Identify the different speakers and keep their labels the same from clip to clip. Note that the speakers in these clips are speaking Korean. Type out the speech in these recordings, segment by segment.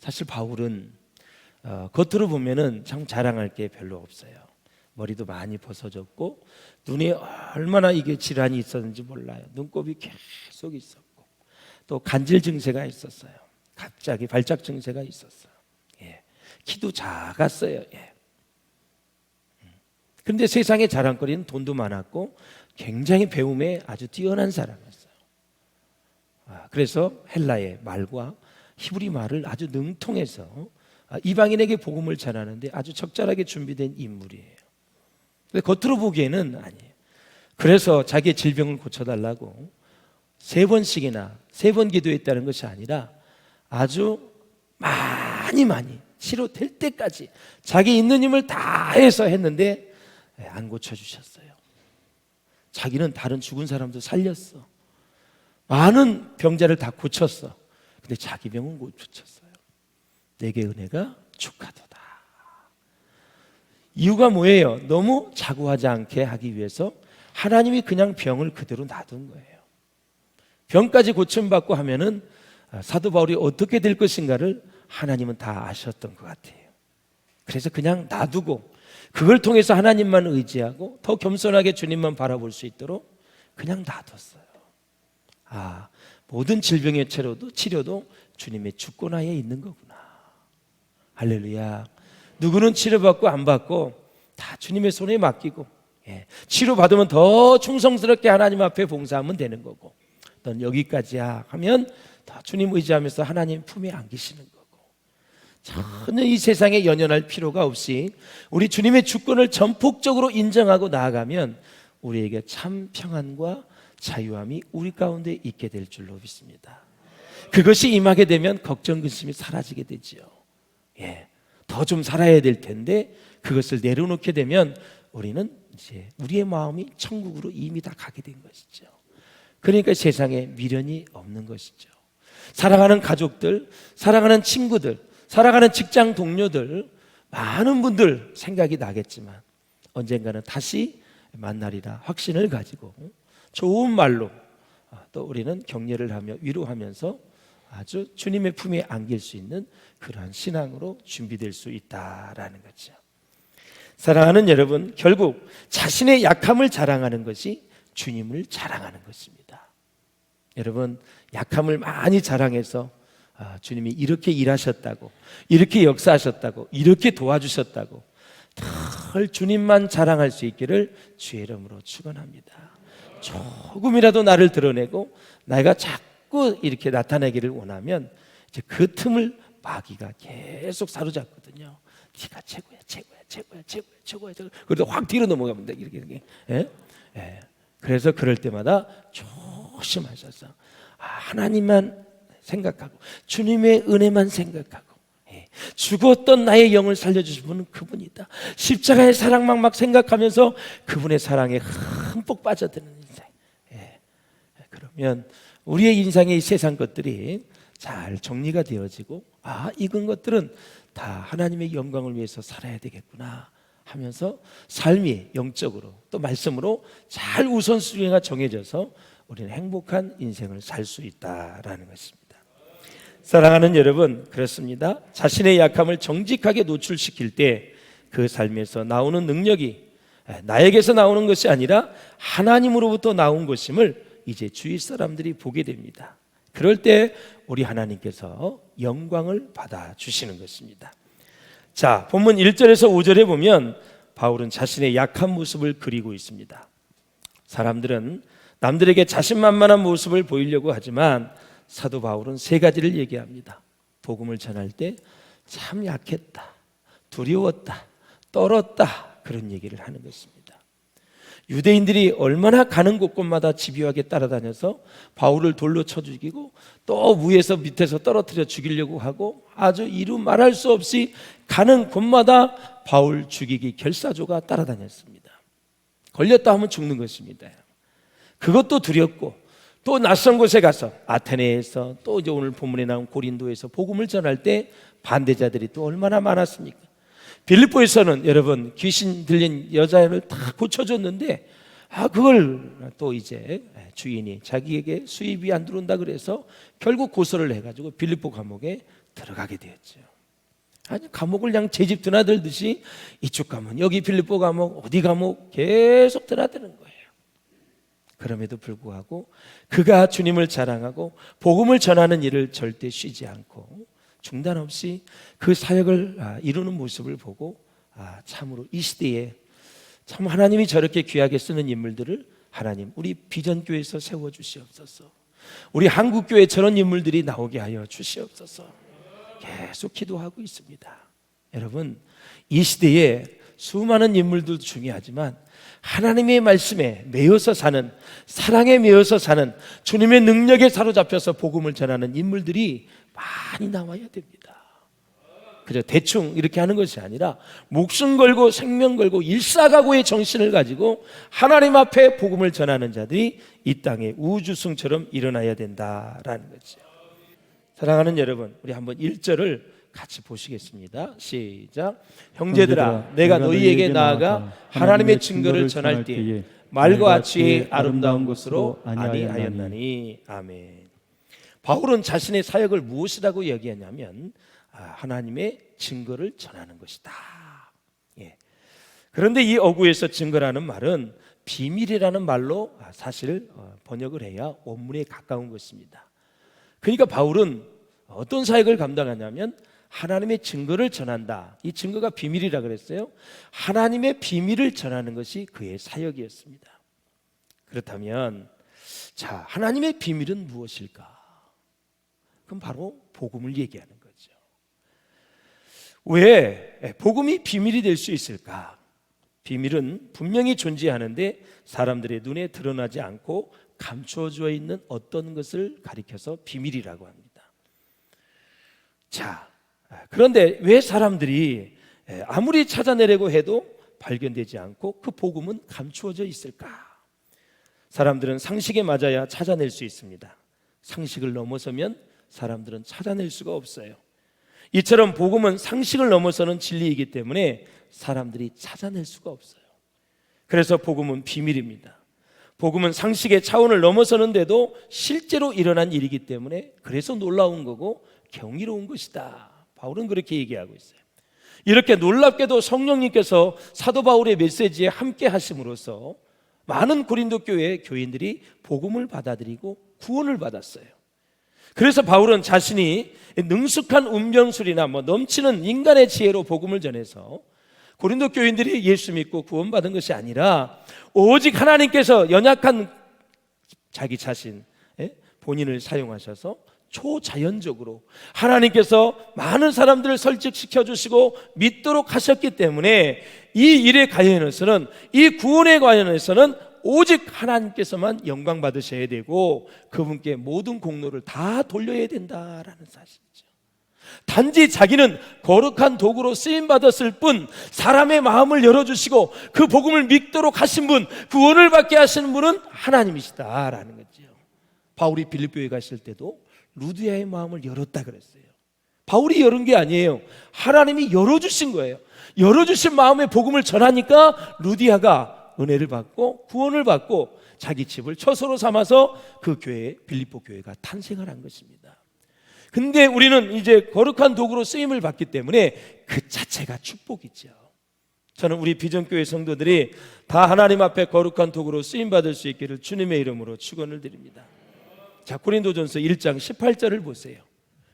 Speaker 1: 사실 바울은 겉으로 보면은 참 자랑할 게 별로 없어요. 머리도 많이 벗어졌고 눈에 얼마나 이게 질환이 있었는지 몰라요. 눈곱이 계속 있었고 또 간질 증세가 있었어요. 갑자기 발작 증세가 있었어요. 예. 키도 작았어요. 예. 그런데 세상의 자랑거리는 돈도 많았고 굉장히 배움에 아주 뛰어난 사람이었어요. 그래서 헬라의 말과 히브리 말을 아주 능통해서 이방인에게 복음을 전하는데 아주 적절하게 준비된 인물이에요. 근데 겉으로 보기에는 아니에요. 그래서 자기의 질병을 고쳐달라고 3번 기도했다는 것이 아니라 아주 많이 치료될 때까지 자기 있는 힘을 다해서 했는데 안 고쳐주셨어요. 자기는 다른 죽은 사람도 살렸어. 많은 병자를 다 고쳤어. 근데 자기 병은 못 고쳤어요. 내게 은혜가 축하도다. 이유가 뭐예요? 너무 자고하지 않게 하기 위해서 하나님이 그냥 병을 그대로 놔둔 거예요. 병까지 고침받고 하면은 사도 바울이 어떻게 될 것인가를 하나님은 다 아셨던 것 같아요. 그래서 그냥 놔두고 그걸 통해서 하나님만 의지하고 더 겸손하게 주님만 바라볼 수 있도록 그냥 놔뒀어요. 모든 질병의 치료도 주님의 주권하에 있는 거구나. 할렐루야. 누구는 치료받고 안 받고 다 주님의 손에 맡기고 치료받으면 더 충성스럽게 하나님 앞에 봉사하면 되는 거고 넌 여기까지야 하면 다 주님 의지하면서 하나님 품에 안기시는 거고 전혀 이 세상에 연연할 필요가 없이 우리 주님의 주권을 전폭적으로 인정하고 나아가면 우리에게 참 평안과 자유함이 우리 가운데 있게 될 줄로 믿습니다. 그것이 임하게 되면 걱정 근심이 사라지게 되지요. 더 좀 살아야 될 텐데 그것을 내려놓게 되면 우리는 이제 우리의 마음이 천국으로 이미 다 가게 된 것이죠. 그러니까 세상에 미련이 없는 것이죠. 사랑하는 가족들, 사랑하는 친구들, 사랑하는 직장 동료들 많은 분들 생각이 나겠지만 언젠가는 다시 만나리라 확신을 가지고 좋은 말로 또 우리는 격려를 하며 위로하면서 아주 주님의 품에 안길 수 있는 그러한 신앙으로 준비될 수 있다라는 거죠. 사랑하는 여러분, 결국 자신의 약함을 자랑하는 것이 주님을 자랑하는 것입니다. 여러분, 약함을 많이 자랑해서 주님이 이렇게 일하셨다고, 이렇게 역사하셨다고, 이렇게 도와주셨다고 늘 주님만 자랑할 수 있기를 주의 이름으로 축원합니다. 조금이라도 나를 드러내고 내가 자꾸 이렇게 나타내기를 원하면 이제 그 틈을 마귀가 계속 사로잡거든요. 네가 최고야. 그래도 확 뒤로 넘어가면 돼. 이렇게. 그래서 그럴 때마다 조심하셔서 하나님만 생각하고 주님의 은혜만 생각하고 죽었던 나의 영을 살려주신 분은 그분이다. 십자가의 사랑만 막 생각하면서 그분의 사랑에 흠뻑 빠져드는 인생. 그러면 우리의 인생의 이 세상 것들이 잘 정리가 되어지고 이건 것들은 다 하나님의 영광을 위해서 살아야 되겠구나 하면서 삶이 영적으로 또 말씀으로 잘 우선순위가 정해져서 우리는 행복한 인생을 살 수 있다라는 것입니다. 사랑하는 여러분, 그렇습니다. 자신의 약함을 정직하게 노출시킬 때 그 삶에서 나오는 능력이 나에게서 나오는 것이 아니라 하나님으로부터 나온 것임을 이제 주위 사람들이 보게 됩니다. 그럴 때 우리 하나님께서 영광을 받아주시는 것입니다. 자, 본문 1절에서 5절에 보면 바울은 자신의 약한 모습을 그리고 있습니다. 사람들은 남들에게 자신만만한 모습을 보이려고 하지만 사도 바울은 3가지를 얘기합니다. 복음을 전할 때 참 약했다, 두려웠다, 떨었다, 그런 얘기를 하는 것입니다. 유대인들이 얼마나 가는 곳곳마다 집요하게 따라다녀서 바울을 돌로 쳐 죽이고 또 위에서 밑에서 떨어뜨려 죽이려고 하고 아주 이루 말할 수 없이 가는 곳마다 바울 죽이기 결사조가 따라다녔습니다. 걸렸다 하면 죽는 것입니다. 그것도 두렵고 또 낯선 곳에 가서 아테네에서 또 이제 오늘 본문에 나온 고린도에서 복음을 전할 때 반대자들이 또 얼마나 많았습니까? 빌립보에서는 여러분 귀신 들린 여자를 다 고쳐줬는데 그걸 또 이제 주인이 자기에게 수입이 안 들어온다 그래서 결국 고소를 해가지고 빌립보 감옥에 들어가게 되었죠. 아니, 감옥을 그냥 제 집 드나들듯이 이쪽 감옥, 여기 빌립보 감옥, 어디 감옥 계속 드나드는 거예요. 그럼에도 불구하고 그가 주님을 자랑하고 복음을 전하는 일을 절대 쉬지 않고 중단 없이 그 사역을 이루는 모습을 보고 참으로 이 시대에 참 하나님이 저렇게 귀하게 쓰는 인물들을 하나님 우리 비전교회에서 세워주시옵소서. 우리 한국교회에 저런 인물들이 나오게 하여 주시옵소서. 계속 기도하고 있습니다. 여러분, 이 시대에 수많은 인물들도 중요하지만 하나님의 말씀에 매여서 사는, 사랑에 매여서 사는, 주님의 능력에 사로잡혀서 복음을 전하는 인물들이 많이 나와야 됩니다. 그저 대충 이렇게 하는 것이 아니라 목숨 걸고 생명 걸고 일사각오의 정신을 가지고 하나님 앞에 복음을 전하는 자들이 이 땅에 우주승처럼 일어나야 된다라는 거죠. 사랑하는 여러분, 우리 한번 1절을 같이 보시겠습니다. 시작. 형제들아, 내가 너희에게 나아가 하나님의 증거를 전할 때에 말과 지혜의 아름다운 것으로 아니하였나니. 아멘. 바울은 자신의 사역을 무엇이라고 얘기하냐면 하나님의 증거를 전하는 것이다. 그런데 이 어구에서 증거라는 말은 비밀이라는 말로 사실 번역을 해야 원문에 가까운 것입니다. 그러니까 바울은 어떤 사역을 감당하냐면 하나님의 증거를 전한다. 이 증거가 비밀이라 그랬어요. 하나님의 비밀을 전하는 것이 그의 사역이었습니다. 그렇다면 자, 하나님의 비밀은 무엇일까? 그럼 바로 복음을 얘기하는 거죠. 왜 복음이 비밀이 될 수 있을까? 비밀은 분명히 존재하는데 사람들의 눈에 드러나지 않고 감추어져 있는 어떤 것을 가리켜서 비밀이라고 합니다. 자, 그런데 왜 사람들이 아무리 찾아내려고 해도 발견되지 않고 그 복음은 감추어져 있을까? 사람들은 상식에 맞아야 찾아낼 수 있습니다. 상식을 넘어서면 사람들은 찾아낼 수가 없어요. 이처럼 복음은 상식을 넘어서는 진리이기 때문에 사람들이 찾아낼 수가 없어요. 그래서 복음은 비밀입니다. 복음은 상식의 차원을 넘어서는데도 실제로 일어난 일이기 때문에 그래서 놀라운 거고 경이로운 것이다. 바울은 그렇게 얘기하고 있어요. 이렇게 놀랍게도 성령님께서 사도 바울의 메시지에 함께 하심으로써 많은 고린도 교회 교인들이 복음을 받아들이고 구원을 받았어요. 그래서 바울은 자신이 능숙한 운명술이나 넘치는 인간의 지혜로 복음을 전해서 고린도 교인들이 예수 믿고 구원받은 것이 아니라 오직 하나님께서 연약한 자기 자신, 본인을 사용하셔서 초자연적으로 하나님께서 많은 사람들을 설득시켜 주시고 믿도록 하셨기 때문에 이 일에 관련해서는, 이 구원에 관련해서는 오직 하나님께서만 영광 받으셔야 되고 그분께 모든 공로를 다 돌려야 된다라는 사실이죠. 단지 자기는 거룩한 도구로 쓰임받았을 뿐 사람의 마음을 열어주시고 그 복음을 믿도록 하신 분, 구원을 받게 하시는 분은 하나님이시다라는 거죠. 바울이 빌립보에 갔을 때도 루디아의 마음을 열었다 그랬어요. 바울이 열은 게 아니에요. 하나님이 열어주신 거예요. 열어주신 마음에 복음을 전하니까 루디아가 은혜를 받고 구원을 받고 자기 집을 처소로 삼아서 그 교회, 빌립보 교회가 탄생을 한 것입니다. 근데 우리는 이제 거룩한 도구로 쓰임을 받기 때문에 그 자체가 축복이죠. 저는 우리 비전교회 성도들이 다 하나님 앞에 거룩한 도구로 쓰임 받을 수 있기를 주님의 이름으로 축원을 드립니다. 자, 고린도전서 1장 18절을 보세요.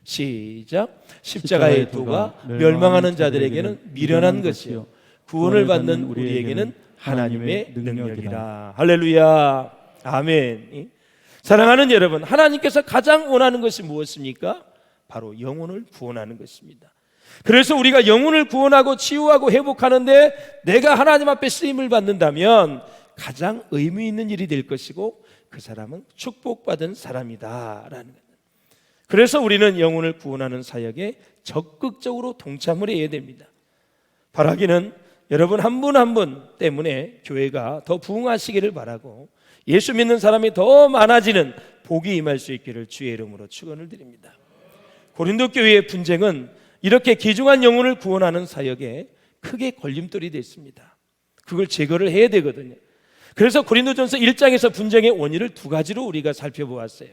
Speaker 1: 시작. 십자가의 도가 멸망하는 자들에게는 미련한 것이요 구원을 받는 우리에게는 하나님의 능력이라. 할렐루야. 아멘. 사랑하는 여러분, 하나님께서 가장 원하는 것이 무엇입니까? 바로 영혼을 구원하는 것입니다. 그래서 우리가 영혼을 구원하고 치유하고 회복하는데 내가 하나님 앞에 쓰임을 받는다면 가장 의미 있는 일이 될 것이고 그 사람은 축복받은 사람이다라는 거예요. 그래서 우리는 영혼을 구원하는 사역에 적극적으로 동참을 해야 됩니다. 바라기는 여러분 한 분 한 분 때문에 교회가 더 부흥하시기를 바라고 예수 믿는 사람이 더 많아지는 복이 임할 수 있기를 주의 이름으로 축원을 드립니다. 고린도 교회의 분쟁은 이렇게 귀중한 영혼을 구원하는 사역에 크게 걸림돌이 됐습니다. 그걸 제거를 해야 되거든요. 그래서 고린도전서 1장에서 분쟁의 원인을 두 가지로 우리가 살펴보았어요.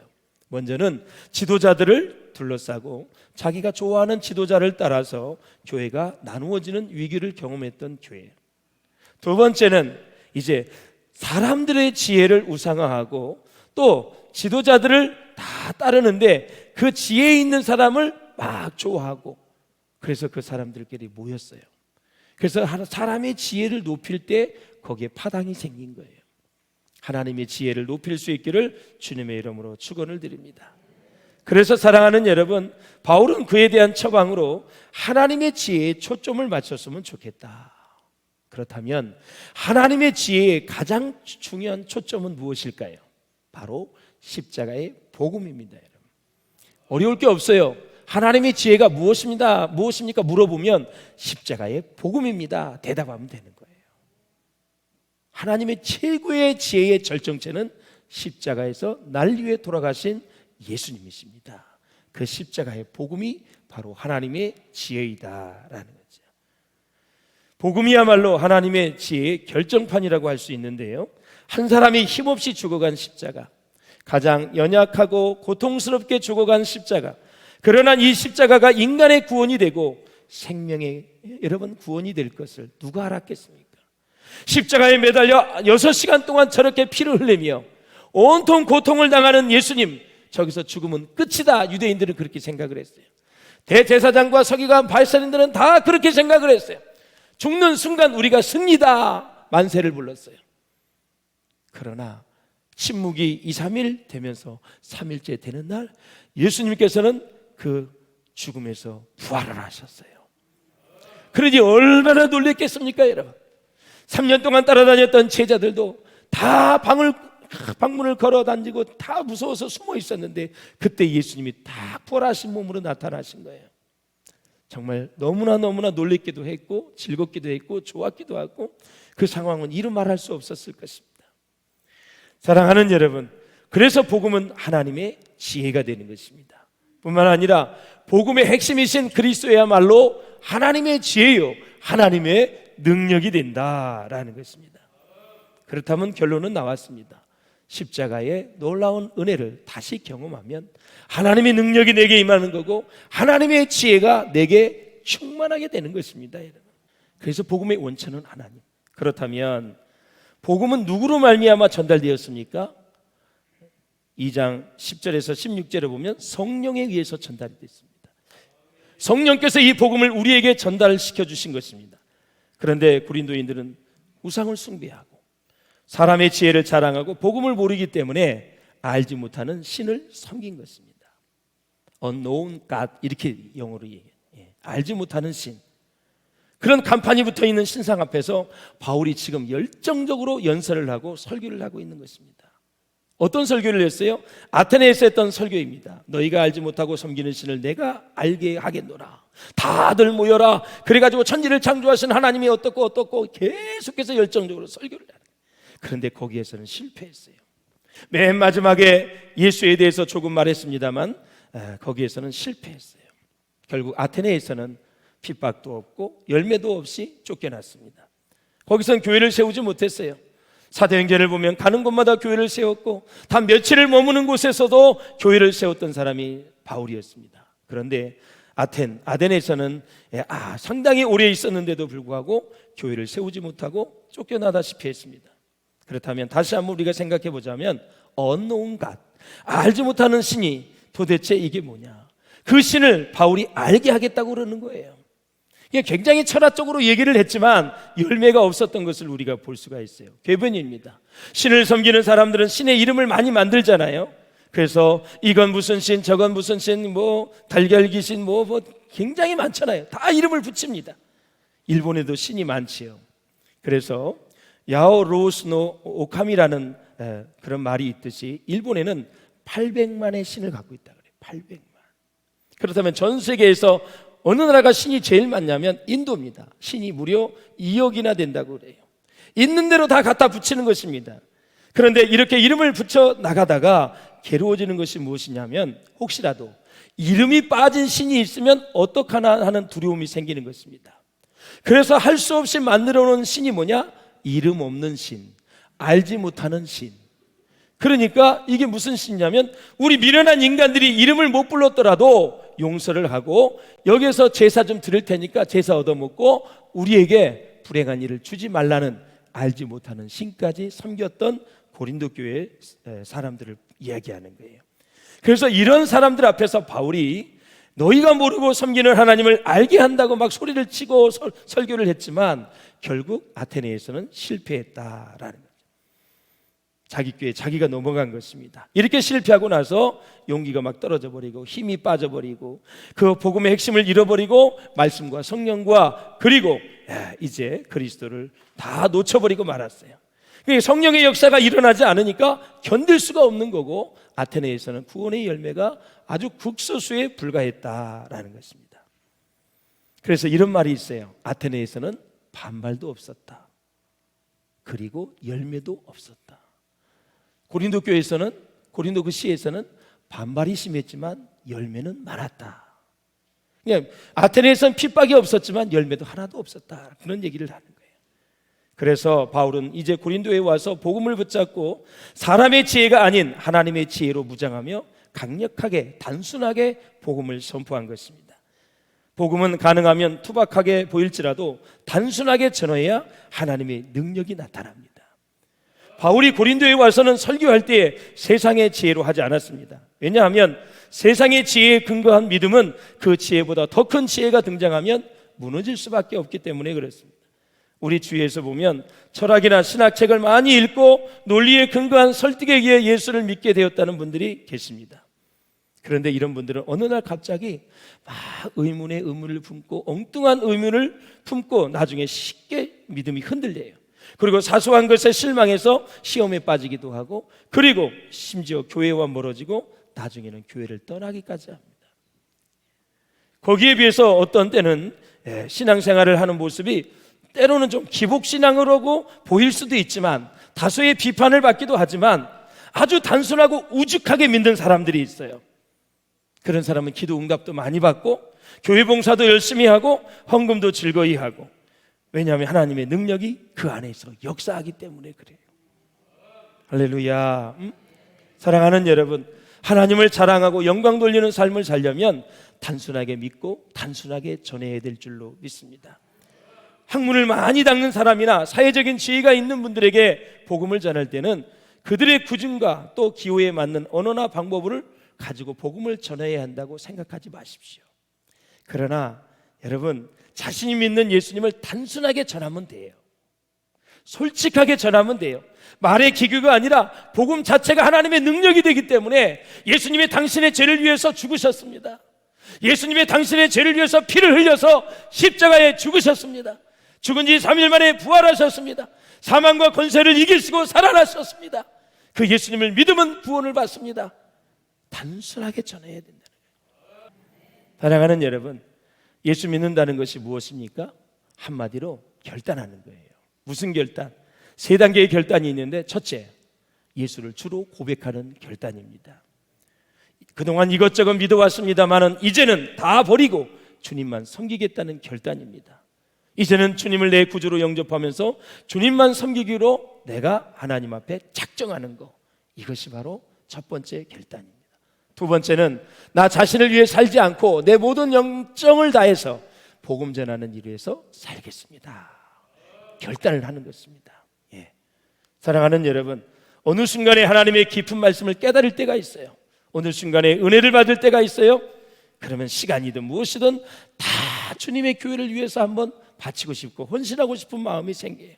Speaker 1: 먼저는 지도자들을 둘러싸고 자기가 좋아하는 지도자를 따라서 교회가 나누어지는 위기를 경험했던 교회. 두 번째는 이제 사람들의 지혜를 우상화하고 또 지도자들을 다 따르는데 그 지혜 있는 사람을 막 좋아하고 그래서 그 사람들끼리 모였어요. 그래서 사람의 지혜를 높일 때 거기에 파당이 생긴 거예요. 하나님의 지혜를 높일 수 있기를 주님의 이름으로 축원을 드립니다. 그래서 사랑하는 여러분, 바울은 그에 대한 처방으로 하나님의 지혜에 초점을 맞췄으면 좋겠다. 그렇다면 하나님의 지혜의 가장 중요한 초점은 무엇일까요? 바로 십자가의 복음입니다. 여러분. 어려울 게 없어요. 하나님의 지혜가 무엇입니까? 물어보면 십자가의 복음입니다. 대답하면 되는 거예요. 하나님의 최고의 지혜의 절정체는 십자가에서 날 위해 돌아가신 예수님이십니다. 그 십자가의 복음이 바로 하나님의 지혜이다라는 거죠. 복음이야말로 하나님의 지혜의 결정판이라고 할 수 있는데요, 한 사람이 힘없이 죽어간 십자가, 가장 연약하고 고통스럽게 죽어간 십자가, 그러나 이 십자가가 인간의 구원이 되고 생명의 여러분 구원이 될 것을 누가 알았겠습니까? 십자가에 매달려 6시간 동안 저렇게 피를 흘리며 온통 고통을 당하는 예수님, 저기서 죽으면 끝이다. 유대인들은 그렇게 생각을 했어요. 대제사장과 서기관 바리새인들은 다 그렇게 생각을 했어요. 죽는 순간 우리가 승리다 만세를 불렀어요. 그러나 침묵이 2, 3일 되면서 3일째 되는 날 예수님께서는 그 죽음에서 부활을 하셨어요. 그러니 얼마나 놀랬겠습니까 여러분. 3년 동안 따라다녔던 제자들도 다 방문을 걸어 다니고 다 무서워서 숨어 있었는데 그때 예수님이 다 부활하신 몸으로 나타나신 거예요. 정말 너무나 놀랬기도 했고 즐겁기도 했고 좋았기도 하고 그 상황은 이루 말할 수 없었을 것입니다. 사랑하는 여러분, 그래서 복음은 하나님의 지혜가 되는 것입니다. 뿐만 아니라 복음의 핵심이신 그리스도야말로 하나님의 지혜요 하나님의 능력이 된다라는 것입니다. 그렇다면 결론은 나왔습니다. 십자가의 놀라운 은혜를 다시 경험하면 하나님의 능력이 내게 임하는 거고 하나님의 지혜가 내게 충만하게 되는 것입니다. 여러분. 그래서 복음의 원천은 하나님. 그렇다면 복음은 누구로 말미암아 전달되었습니까? 2장 10절에서 16절에 보면 성령에 의해서 전달이 됐습니다. 성령께서 이 복음을 우리에게 전달시켜 주신 것입니다. 그런데 고린도인들은 우상을 숭배하고 사람의 지혜를 자랑하고 복음을 모르기 때문에 알지 못하는 신을 섬긴 것입니다. unknown God 이렇게 영어로 얘기해요. 알지 못하는 신. 그런 간판이 붙어있는 신상 앞에서 바울이 지금 열정적으로 연설을 하고 설교를 하고 있는 것입니다. 어떤 설교를 했어요? 아테네에서 했던 설교입니다. 너희가 알지 못하고 섬기는 신을 내가 알게 하겠노라. 다들 모여라. 그래가지고 천지를 창조하신 하나님이 어떻고 계속해서 열정적으로 설교를 하는. 그런데 거기에서는 실패했어요. 맨 마지막에 예수에 대해서 조금 말했습니다만 거기에서는 실패했어요. 결국 아테네에서는 핍박도 없고 열매도 없이 쫓겨났습니다. 거기서는 교회를 세우지 못했어요. 사도행전을 보면 가는 곳마다 교회를 세웠고 단 며칠을 머무는 곳에서도 교회를 세웠던 사람이 바울이었습니다. 그런데 아덴에서는 상당히 오래 있었는데도 불구하고 교회를 세우지 못하고 쫓겨나다시피 했습니다. 그렇다면 다시 한번 우리가 생각해 보자면 unknown God, 알지 못하는 신이 도대체 이게 뭐냐? 그 신을 바울이 알게 하겠다고 그러는 거예요. 이게 굉장히 철학적으로 얘기를 했지만 열매가 없었던 것을 우리가 볼 수가 있어요. 궤변입니다. 신을 섬기는 사람들은 신의 이름을 많이 만들잖아요. 그래서 이건 무슨 신, 저건 무슨 신, 달걀귀신 굉장히 많잖아요. 다 이름을 붙입니다. 일본에도 신이 많지요. 그래서 야오로우스노 오카미라는 그런 말이 있듯이 일본에는 800만의 신을 갖고 있다 그래요. 800만. 그렇다면 전 세계에서 어느 나라가 신이 제일 많냐면 인도입니다. 신이 무려 2억이나 된다고 그래요. 있는 대로 다 갖다 붙이는 것입니다. 그런데 이렇게 이름을 붙여 나가다가 괴로워지는 것이 무엇이냐면 혹시라도 이름이 빠진 신이 있으면 어떡하나 하는 두려움이 생기는 것입니다. 그래서 할 수 없이 만들어 놓은 신이 뭐냐? 이름 없는 신, 알지 못하는 신. 그러니까 이게 무슨 신이냐면 우리 미련한 인간들이 이름을 못 불렀더라도 용서를 하고 여기서 제사 좀 드릴 테니까 제사 얻어먹고 우리에게 불행한 일을 주지 말라는 알지 못하는 신까지 섬겼던 고린도 교회 사람들을 이야기하는 거예요. 그래서 이런 사람들 앞에서 바울이 너희가 모르고 섬기는 하나님을 알게 한다고 막 소리를 치고 설교를 했지만 결국 아테네에서는 실패했다라는 거죠. 자기 교회 자기가 넘어간 것입니다. 이렇게 실패하고 나서 용기가 막 떨어져 버리고 힘이 빠져버리고 그 복음의 핵심을 잃어버리고 말씀과 성령과 그리고 이제 그리스도를 다 놓쳐버리고 말았어요. 성령의 역사가 일어나지 않으니까 견딜 수가 없는 거고 아테네에서는 구원의 열매가 아주 극소수에 불과했다라는 것입니다. 그래서 이런 말이 있어요. 아테네에서는 반발도 없었다. 그리고 열매도 없었다. 고린도 교회에서는 고린도 그 시에서는 반발이 심했지만 열매는 많았다. 아테네에서는 핍박이 없었지만 열매도 하나도 없었다. 그런 얘기를 하는 거예요. 그래서 바울은 이제 고린도에 와서 복음을 붙잡고 사람의 지혜가 아닌 하나님의 지혜로 무장하며 강력하게 단순하게 복음을 선포한 것입니다. 복음은 가능하면 투박하게 보일지라도 단순하게 전해야 하나님의 능력이 나타납니다. 바울이 고린도에 와서는 설교할 때 세상의 지혜로 하지 않았습니다. 왜냐하면 세상의 지혜에 근거한 믿음은 그 지혜보다 더 큰 지혜가 등장하면 무너질 수밖에 없기 때문에 그렇습니다. 우리 주위에서 보면 철학이나 신학책을 많이 읽고 논리에 근거한 설득에 의해 예수를 믿게 되었다는 분들이 계십니다. 그런데 이런 분들은 어느 날 갑자기 막 의문에 의문을 품고 엉뚱한 의문을 품고 나중에 쉽게 믿음이 흔들려요. 그리고 사소한 것에 실망해서 시험에 빠지기도 하고 그리고 심지어 교회와 멀어지고 나중에는 교회를 떠나기까지 합니다. 거기에 비해서 어떤 때는 신앙생활을 하는 모습이 때로는 좀 기복신앙으로 보일 수도 있지만 다소의 비판을 받기도 하지만 아주 단순하고 우직하게 믿는 사람들이 있어요. 그런 사람은 기도 응답도 많이 받고 교회 봉사도 열심히 하고 헌금도 즐거이 하고 왜냐하면 하나님의 능력이 그 안에서 역사하기 때문에 그래요. 할렐루야. 사랑하는 여러분, 하나님을 자랑하고 영광 돌리는 삶을 살려면 단순하게 믿고 단순하게 전해야 될 줄로 믿습니다. 학문을 많이 닦는 사람이나 사회적인 지위가 있는 분들에게 복음을 전할 때는 그들의 구준과 또 기호에 맞는 언어나 방법을 가지고 복음을 전해야 한다고 생각하지 마십시오. 그러나 여러분, 자신이 믿는 예수님을 단순하게 전하면 돼요. 솔직하게 전하면 돼요. 말의 기교가 아니라 복음 자체가 하나님의 능력이 되기 때문에 예수님이 당신의 죄를 위해서 죽으셨습니다. 예수님이 당신의 죄를 위해서 피를 흘려서 십자가에 죽으셨습니다. 죽은 지 3일 만에 부활하셨습니다. 사망과 권세를 이기시고 살아나셨습니다. 그 예수님을 믿으면 구원을 받습니다. 단순하게 전해야 된다는 거예요. 사랑하는 여러분, 예수 믿는다는 것이 무엇입니까? 한마디로 결단하는 거예요. 무슨 결단? 3단계의 결단이 있는데 첫째, 예수를 주로 고백하는 결단입니다. 그동안 이것저것 믿어왔습니다마는 이제는 다 버리고 주님만 섬기겠다는 결단입니다. 이제는 주님을 내 구주로 영접하면서 주님만 섬기기로 내가 하나님 앞에 작정하는 거, 이것이 바로 첫 번째 결단입니다. 두 번째는 나 자신을 위해 살지 않고 내 모든 영정을 다해서 복음 전하는 일을 위해서 살겠습니다. 결단을 하는 것입니다. 사랑하는 여러분, 어느 순간에 하나님의 깊은 말씀을 깨달을 때가 있어요. 어느 순간에 은혜를 받을 때가 있어요. 그러면 시간이든 무엇이든 다 주님의 교회를 위해서 한번 바치고 싶고 헌신하고 싶은 마음이 생겨요.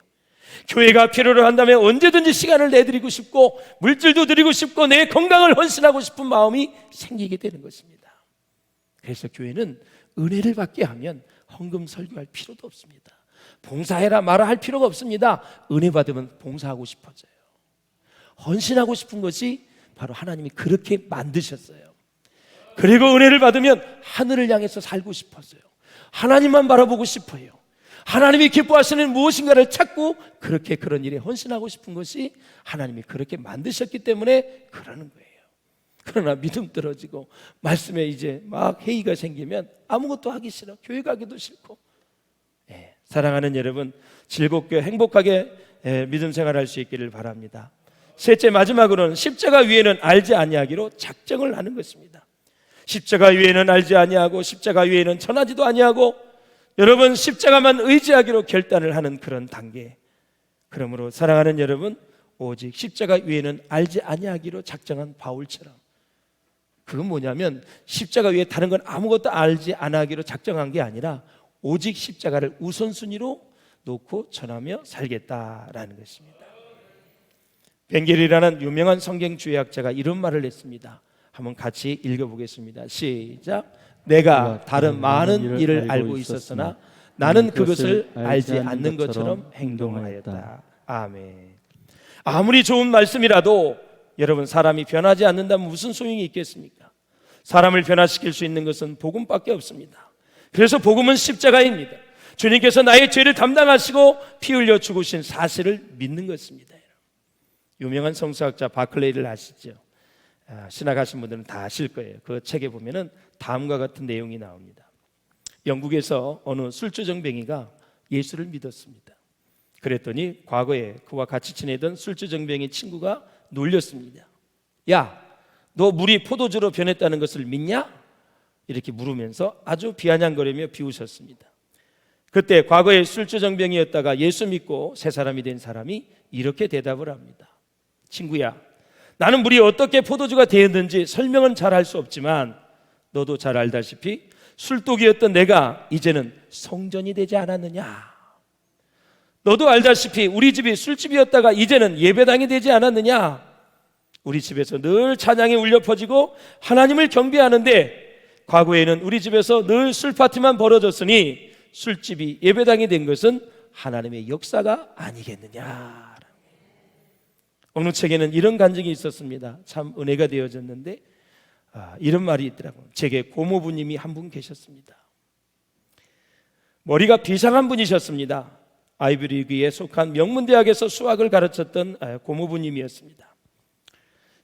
Speaker 1: 교회가 필요로 한다면 언제든지 시간을 내드리고 싶고 물질도 드리고 싶고 내 건강을 헌신하고 싶은 마음이 생기게 되는 것입니다. 그래서 교회는 은혜를 받게 하면 헌금 설교할 필요도 없습니다. 봉사해라 말아 할 필요가 없습니다. 은혜 받으면 봉사하고 싶어져요. 헌신하고 싶은 것이 바로 하나님이 그렇게 만드셨어요. 그리고 은혜를 받으면 하늘을 향해서 살고 싶어져요. 하나님만 바라보고 싶어요. 하나님이 기뻐하시는 무엇인가를 찾고 그렇게 그런 일에 헌신하고 싶은 것이 하나님이 그렇게 만드셨기 때문에 그러는 거예요. 그러나 믿음 떨어지고 말씀에 이제 막 회의가 생기면 아무것도 하기 싫어. 교회 가기도 싫고. 사랑하는 여러분, 즐겁게 행복하게 믿음 생활할 수 있기를 바랍니다. 셋째, 마지막으로는 십자가 위에는 알지 아니하기로 작정을 하는 것입니다. 십자가 위에는 알지 아니하고 십자가 위에는 전하지도 아니하고 여러분 십자가만 의지하기로 결단을 하는 그런 단계. 그러므로 사랑하는 여러분, 오직 십자가 위에는 알지 아니하기로 작정한 바울처럼, 그건 뭐냐면 십자가 위에 다른 건 아무것도 알지 아니하기로 작정한 게 아니라 오직 십자가를 우선순위로 놓고 전하며 살겠다라는 것입니다. 벵겔이라는 유명한 성경주의학자가 이런 말을 했습니다. 한번 같이 읽어보겠습니다. 시작. 내가 다른 많은 일을 알고 있었으나 나는 그것을 알지 않는 것처럼 행동하였다. 아멘. 아무리 좋은 말씀이라도 여러분, 사람이 변하지 않는다면 무슨 소용이 있겠습니까? 사람을 변화시킬 수 있는 것은 복음밖에 없습니다. 그래서 복음은 십자가입니다. 주님께서 나의 죄를 담당하시고 피 흘려 죽으신 사실을 믿는 것입니다. 유명한 성서학자 바클레이를 아시죠? 신학하신 분들은 다 아실 거예요. 그 책에 보면은 다음과 같은 내용이 나옵니다. 영국에서 어느 술주정뱅이가 예수를 믿었습니다. 그랬더니 과거에 그와 같이 지내던 술주정뱅이 친구가 놀렸습니다. 야, 너 물이 포도주로 변했다는 것을 믿냐? 이렇게 물으면서 아주 비아냥거리며 비웃었습니다. 그때 과거에 술주정뱅이였다가 예수 믿고 새 사람이 된 사람이 이렇게 대답을 합니다. 친구야, 나는 물이 어떻게 포도주가 되었는지 설명은 잘 할 수 없지만 너도 잘 알다시피 술독이었던 내가 이제는 성전이 되지 않았느냐? 너도 알다시피 우리 집이 술집이었다가 이제는 예배당이 되지 않았느냐? 우리 집에서 늘 찬양이 울려 퍼지고 하나님을 경배하는데 과거에는 우리 집에서 늘 술파티만 벌어졌으니 술집이 예배당이 된 것은 하나님의 역사가 아니겠느냐? 어느 책에는 이런 간증이 있었습니다. 참 은혜가 되어졌는데 이런 말이 있더라고요. 제게 고모부님이 한 분 계셨습니다. 머리가 비상한 분이셨습니다. 아이비리그에 속한 명문대학에서 수학을 가르쳤던 고모부님이었습니다.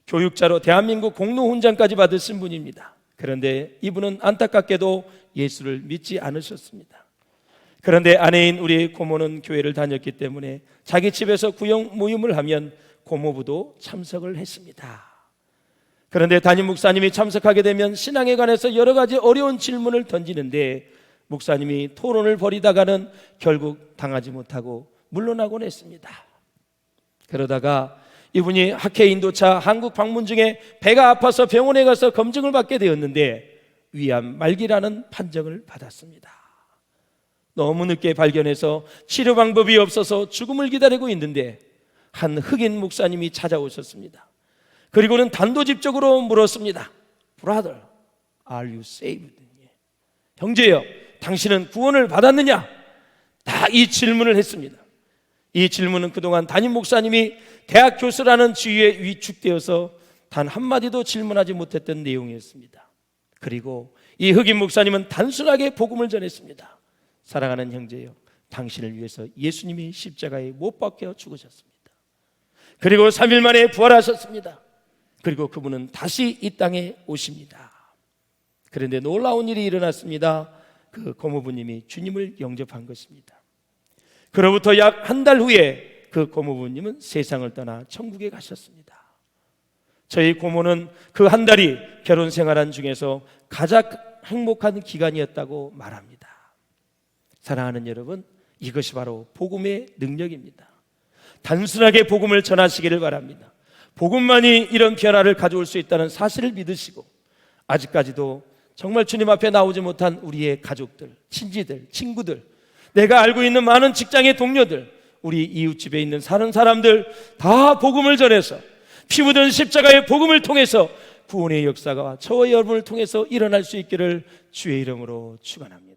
Speaker 1: 교육자로 대한민국 공로훈장까지 받으신 분입니다. 그런데 이분은 안타깝게도 예수를 믿지 않으셨습니다. 그런데 아내인 우리 고모는 교회를 다녔기 때문에 자기 집에서 구역 모임을 하면 고모부도 참석을 했습니다. 그런데 담임 목사님이 참석하게 되면 신앙에 관해서 여러 가지 어려운 질문을 던지는데 목사님이 토론을 벌이다가는 결국 당하지 못하고 물러나곤 했습니다. 그러다가 이분이 학회 인도차 한국 방문 중에 배가 아파서 병원에 가서 검증을 받게 되었는데 위암 말기라는 판정을 받았습니다. 너무 늦게 발견해서 치료 방법이 없어서 죽음을 기다리고 있는데 한 흑인 목사님이 찾아오셨습니다. 그리고는 단도직적으로 물었습니다. Brother, are you saved? 형제여, 당신은 구원을 받았느냐? 다 이 질문을 했습니다. 이 질문은 그동안 담임 목사님이 대학 교수라는 지위에 위축되어서 단 한마디도 질문하지 못했던 내용이었습니다. 그리고 이 흑인 목사님은 단순하게 복음을 전했습니다. 사랑하는 형제여, 당신을 위해서 예수님이 십자가에 못 박혀 죽으셨습니다. 그리고 3일 만에 부활하셨습니다. 그리고 그분은 다시 이 땅에 오십니다. 그런데 놀라운 일이 일어났습니다. 그 고모부님이 주님을 영접한 것입니다. 그로부터 약 한 달 후에 그 고모부님은 세상을 떠나 천국에 가셨습니다. 저희 고모는 그 한 달이 결혼 생활한 중에서 가장 행복한 기간이었다고 말합니다. 사랑하는 여러분, 이것이 바로 복음의 능력입니다. 단순하게 복음을 전하시기를 바랍니다. 복음만이 이런 변화를 가져올 수 있다는 사실을 믿으시고 아직까지도 정말 주님 앞에 나오지 못한 우리의 가족들, 친지들, 친구들, 내가 알고 있는 많은 직장의 동료들, 우리 이웃집에 있는 사는 사람들 다 복음을 전해서 피 묻은 십자가의 복음을 통해서 구원의 역사가 저와 여러분을 통해서 일어날 수 있기를 주의 이름으로 축원합니다.